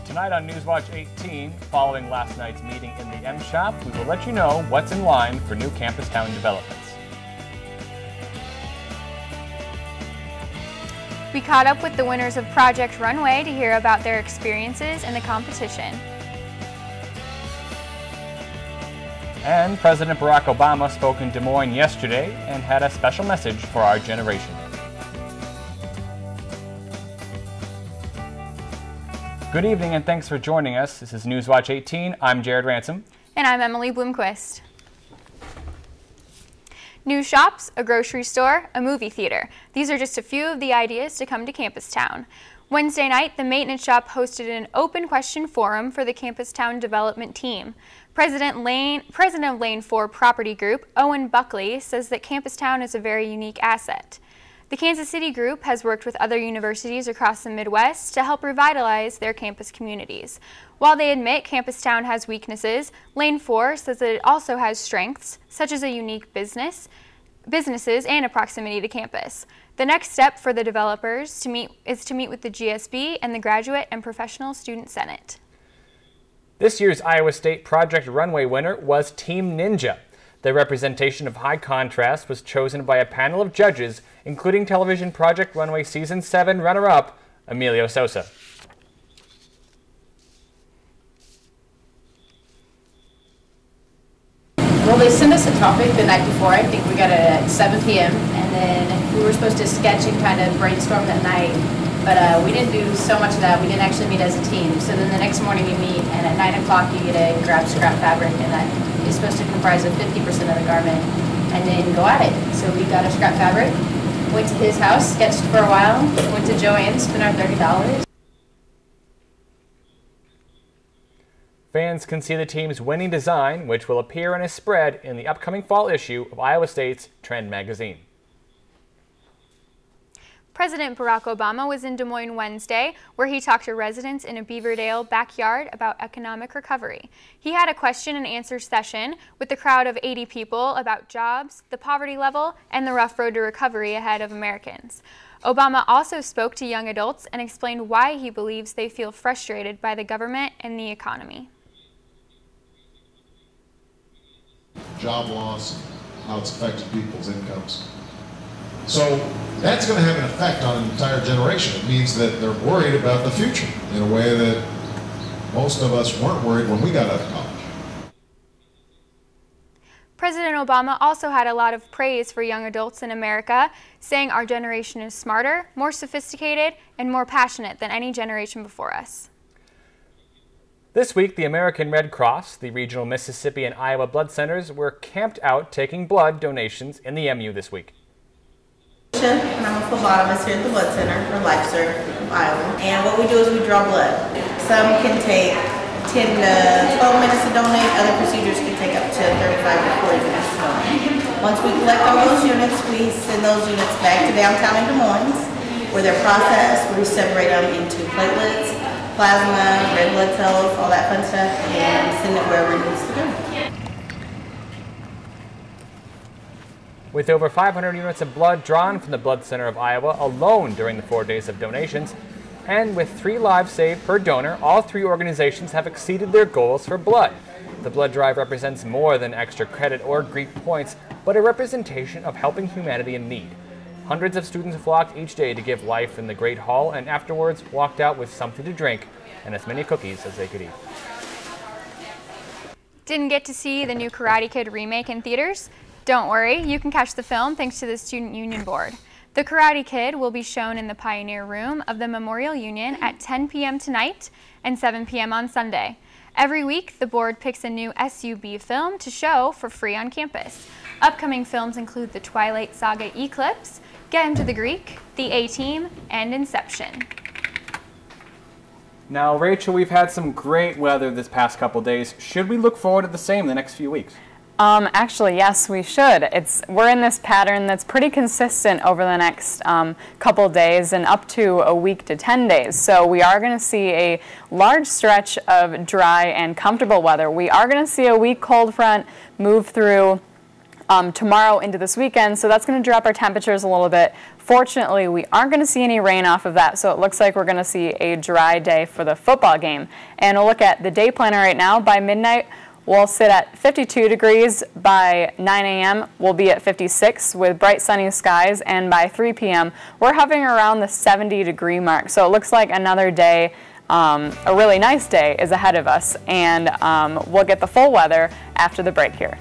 Tonight on Newswatch 18, following last night's meeting in the M Shop, we will let you know what's in line for new Campustown developments. We caught up with the winners of Project Runway to hear about their experiences in the competition. And President Barack Obama spoke in Des Moines yesterday and had a special message for our generation. Good evening and thanks for joining us. This is Newswatch 18. I'm Jared Ransom. And I'm Emily Bloomquist. New shops, a grocery store, a movie theater. These are just a few of the ideas to come to Campustown. Wednesday night, the maintenance shop hosted an open question forum for the Campustown development team. President of Lane 4 Property Group, Owen Buckley, says that Campustown is a very unique asset. The Kansas City group has worked with other universities across the Midwest to help revitalize their campus communities. While they admit Campustown has weaknesses, Lane 4 says that it also has strengths, such as a unique businesses and a proximity to campus. The next step for the developers is to meet with the GSB and the Graduate and Professional Student Senate. This year's Iowa State Project Runway winner was Team Ninja. Their representation of high contrast was chosen by a panel of judges, including television Project Runway Season 7 runner-up, Emilio Sosa. Well, they sent us a topic the night before. I think we got it at 7 p.m. and then we were supposed to sketch and kind of brainstorm that night. But we didn't do so much of that. We didn't actually meet as a team. So then the next morning you meet, and at 9 o'clock you get to grab scrap fabric, and that is supposed to comprise of 50% of the garment, and then go at it. So we got our scrap fabric, went to his house, sketched for a while, went to Joann's, spent our $30. Fans can see the team's winning design, which will appear in a spread in the upcoming fall issue of Iowa State's Trend magazine. President Barack Obama was in Des Moines Wednesday, where he talked to residents in a Beaverdale backyard about economic recovery. He had a question and answer session with a crowd of 80 people about jobs, the poverty level, and the rough road to recovery ahead of Americans. Obama also spoke to young adults and explained why he believes they feel frustrated by the government and the economy. Job loss, how it's affected people's incomes. So that's going to have an effect on an entire generation. It means that they're worried about the future in a way that most of us weren't worried when we got out of college. President Obama also had a lot of praise for young adults in America, saying our generation is smarter, more sophisticated, and more passionate than any generation before us. This week, the American Red Cross, the regional Mississippi and Iowa blood centers were camped out taking blood donations in the MU this week. And I'm a phlebotomist here at the Blood Center for LifeServe of Iowa. And what we do is we draw blood. Some can take 10 to 12 minutes to donate. Other procedures can take up to 35 to 40 minutes to donate. Once we collect all those units, we send those units back to downtown in Des Moines, where they're processed. We separate them into platelets, plasma, red blood cells, all that fun stuff, and send it wherever it needs to go. With over 500 units of blood drawn from the Blood Center of Iowa alone during the 4 days of donations, and with 3 lives saved per donor, all 3 organizations have exceeded their goals for blood. The blood drive represents more than extra credit or Greek points, but a representation of helping humanity in need. Hundreds of students flocked each day to give life in the Great Hall and afterwards walked out with something to drink and as many cookies as they could eat. Didn't get to see the new Karate Kid remake in theaters? Don't worry, you can catch the film thanks to the Student Union Board. The Karate Kid will be shown in the Pioneer Room of the Memorial Union at 10 p.m. tonight and 7 p.m. on Sunday. Every week, the board picks a new SUB film to show for free on campus. Upcoming films include the Twilight Saga Eclipse, Get Him to the Greek, The A-Team, and Inception. Now, Rachel, we've had some great weather this past couple days. Should we look forward to the same the next few weeks? Actually, yes, we should. We're in this pattern that's pretty consistent over the next couple days and up to a week to 10 days. So we are going to see a large stretch of dry and comfortable weather. We are going to see a weak cold front move through tomorrow into this weekend, so that's going to drop our temperatures a little bit. Fortunately, we aren't going to see any rain off of that, so it looks like we're going to see a dry day for the football game. And we'll look at the day planner right now. By midnight, we'll sit at 52 degrees. By 9 a.m., we'll be at 56 with bright sunny skies, and by 3 p.m., we're hovering around the 70-degree mark. So it looks like another day, a really nice day, is ahead of us, and we'll get the full weather after the break here.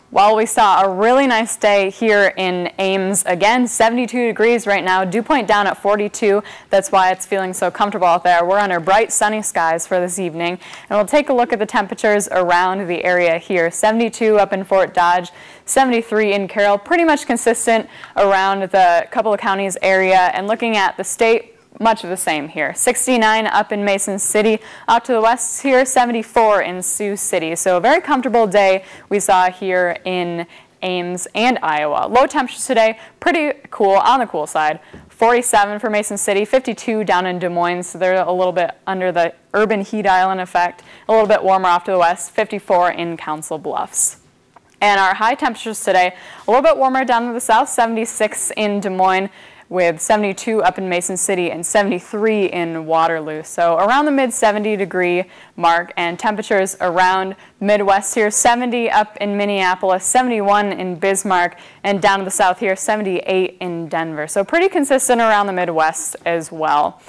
Well, we saw a really nice day here in Ames. Again, 72 degrees right now, dew point down at 42. That's why it's feeling so comfortable out there. We're under bright sunny skies for this evening. And we'll take a look at the temperatures around the area here. 72 up in Fort Dodge, 73 in Carroll, pretty much consistent around the couple of counties area. And looking at the state, much of the same here. 69 up in Mason City, out to the west here, 74 in Sioux City. So a very comfortable day we saw here in Ames and Iowa. Low temperatures today, pretty cool, on the cool side. 47 for Mason City, 52 down in Des Moines, so they're a little bit under the urban heat island effect. A little bit warmer off to the west, 54 in Council Bluffs. And our high temperatures today, a little bit warmer down to the south, 76 in Des Moines, with 72 up in Mason City and 73 in Waterloo. So around the mid-70-degree mark, and temperatures around Midwest here, 70 up in Minneapolis, 71 in Bismarck, and down to the south here, 78 in Denver. So pretty consistent around the Midwest as well.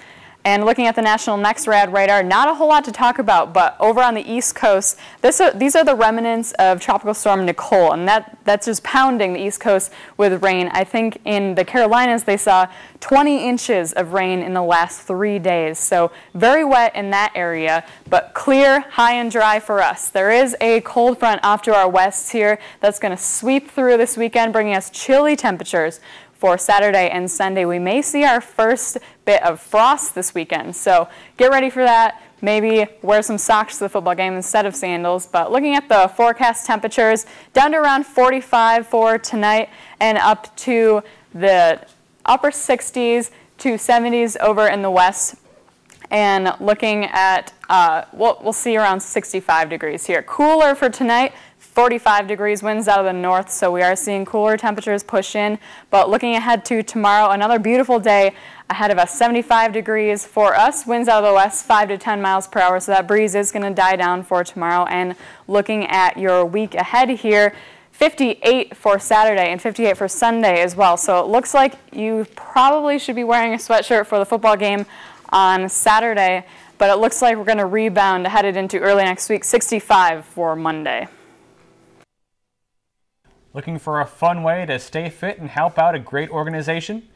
And looking at the National Next Rad radar, not a whole lot to talk about, but over on the East Coast, these are the remnants of Tropical Storm Nicole, and that's just pounding the East Coast with rain. I think in the Carolinas they saw 20 inches of rain in the last 3 days, so very wet in that area, but clear, high and dry for us. There is a cold front off to our west here that's going to sweep through this weekend, bringing us chilly temperatures. For Saturday and Sunday, we may see our first bit of frost this weekend, so get ready for that. Maybe wear some socks to the football game instead of sandals. But looking at the forecast temperatures, down to around 45 for tonight and up to the upper 60s to 70s over in the west. And looking at, we'll see around 65 degrees here. Cooler for tonight. 45 degrees, winds out of the north, so we are seeing cooler temperatures push in. But looking ahead to tomorrow, another beautiful day ahead of us. 75 degrees for us, winds out of the west, 5 to 10 miles per hour, so that breeze is going to die down for tomorrow. And looking at your week ahead here, 58 for Saturday and 58 for Sunday as well. So it looks like you probably should be wearing a sweatshirt for the football game on Saturday, but it looks like we're going to rebound headed into early next week, 65 for Monday. Looking for a fun way to stay fit and help out a great organization?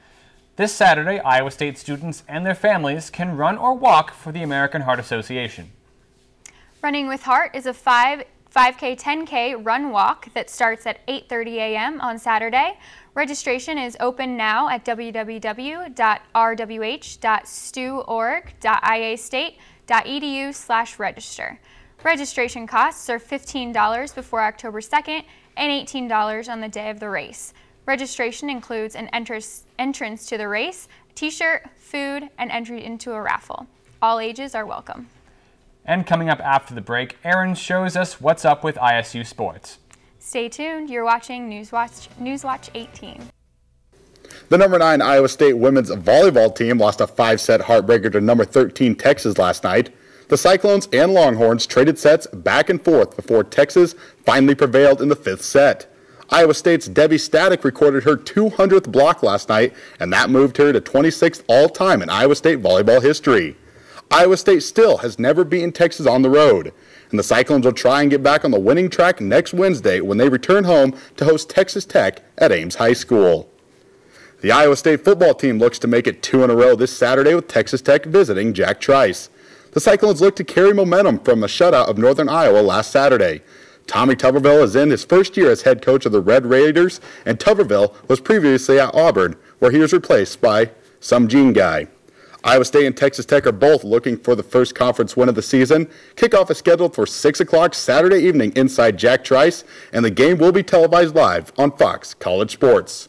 This Saturday, Iowa State students and their families can run or walk for the American Heart Association. Running with Heart is a 5K, 10K run walk that starts at 8:30 a.m. on Saturday. Registration is open now at www.rwh.stuorg.iastate.edu/register. Registration costs are $15 before October 2nd and $18 on the day of the race. Registration includes an entrance to the race, a t-shirt, food, and entry into a raffle. All ages are welcome. And coming up after the break, Erin shows us what's up with ISU sports. Stay tuned. You're watching Newswatch 18. The number 9 Iowa State women's volleyball team lost a 5-set heartbreaker to number 13 Texas last night. The Cyclones and Longhorns traded sets back and forth before Texas finally prevailed in the 5th set. Iowa State's Debbie Static recorded her 200th block last night, and that moved her to 26th all-time in Iowa State volleyball history. Iowa State still has never beaten Texas on the road, and the Cyclones will try and get back on the winning track next Wednesday when they return home to host Texas Tech at Ames High School. The Iowa State football team looks to make it 2 in a row this Saturday with Texas Tech visiting Jack Trice. The Cyclones look to carry momentum from a shutout of Northern Iowa last Saturday. Tommy Tuberville is in his first year as head coach of the Red Raiders, and Tuberville was previously at Auburn, where he was replaced by some Gene guy. Iowa State and Texas Tech are both looking for the first conference win of the season. Kickoff is scheduled for 6 o'clock Saturday evening inside Jack Trice, and the game will be televised live on Fox College Sports.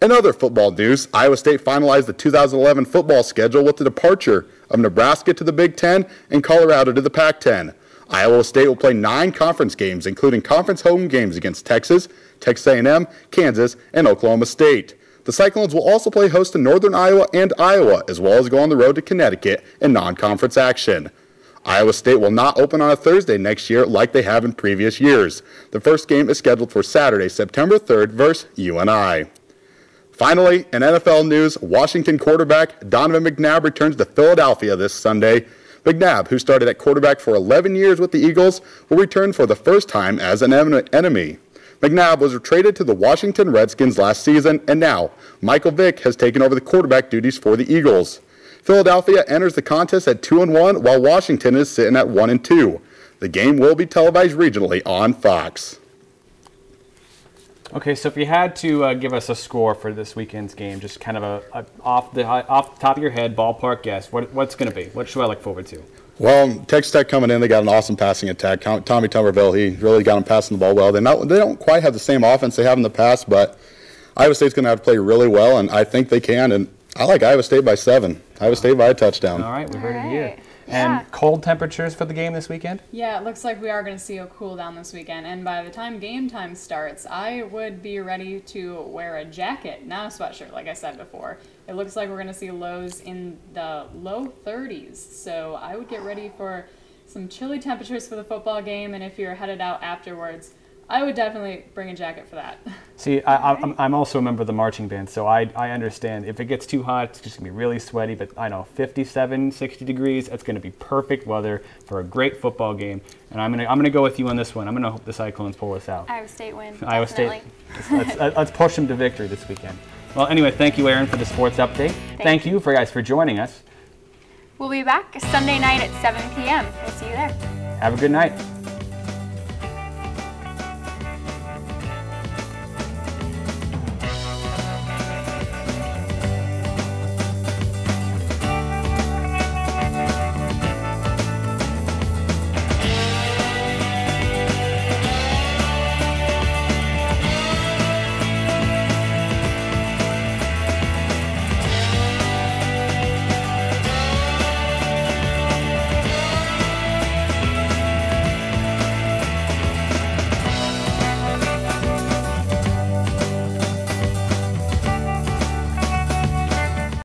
In other football news, Iowa State finalized the 2011 football schedule with the departure of Nebraska to the Big Ten and Colorado to the Pac-10. Iowa State will play 9 conference games, including conference home games against Texas, Texas A&M, Kansas, and Oklahoma State. The Cyclones will also play host to Northern Iowa and Iowa, as well as go on the road to Connecticut in non-conference action. Iowa State will not open on a Thursday next year like they have in previous years. The first game is scheduled for Saturday, September 3rd versus UNI. Finally, in NFL news, Washington quarterback Donovan McNabb returns to Philadelphia this Sunday. McNabb, who started at quarterback for 11 years with the Eagles, will return for the first time as an enemy. McNabb was traded to the Washington Redskins last season, and now Michael Vick has taken over the quarterback duties for the Eagles. Philadelphia enters the contest at 2-1, while Washington is sitting at 1-2. The game will be televised regionally on Fox. Okay, so if you had to give us a score for this weekend's game, just kind of a off the top of your head ballpark guess, what's going to be? What should I look forward to? Well, Texas Tech coming in, they got an awesome passing attack. Tommy Tuberville, he really got them passing the ball well. They don't quite have the same offense they have in the past, but Iowa State's going to have to play really well, and I think they can. And I like Iowa State by 7. Iowa State by a touchdown. All right, we heard it here. And cold temperatures for the game this weekend? Yeah, it looks like we are going to see a cool down this weekend. And by the time game time starts, I would be ready to wear a jacket, not a sweatshirt, like I said before. It looks like we're going to see lows in the low 30s. So I would get ready for some chilly temperatures for the football game. And if you're headed out afterwards, I would definitely bring a jacket for that. See, I'm also a member of the marching band, so I understand. If it gets too hot, it's just going to be really sweaty, but I know 57, 60 degrees, that's going to be perfect weather for a great football game. And I'm going to go with you on this one. I'm going to hope the Cyclones pull this out. Iowa State win. Iowa State. Let's push them to victory this weekend. Well, anyway, thank you, Erin, for the sports update. Thank you guys for joining us. We'll be back Sunday night at 7 p.m. We'll see you there. Have a good night.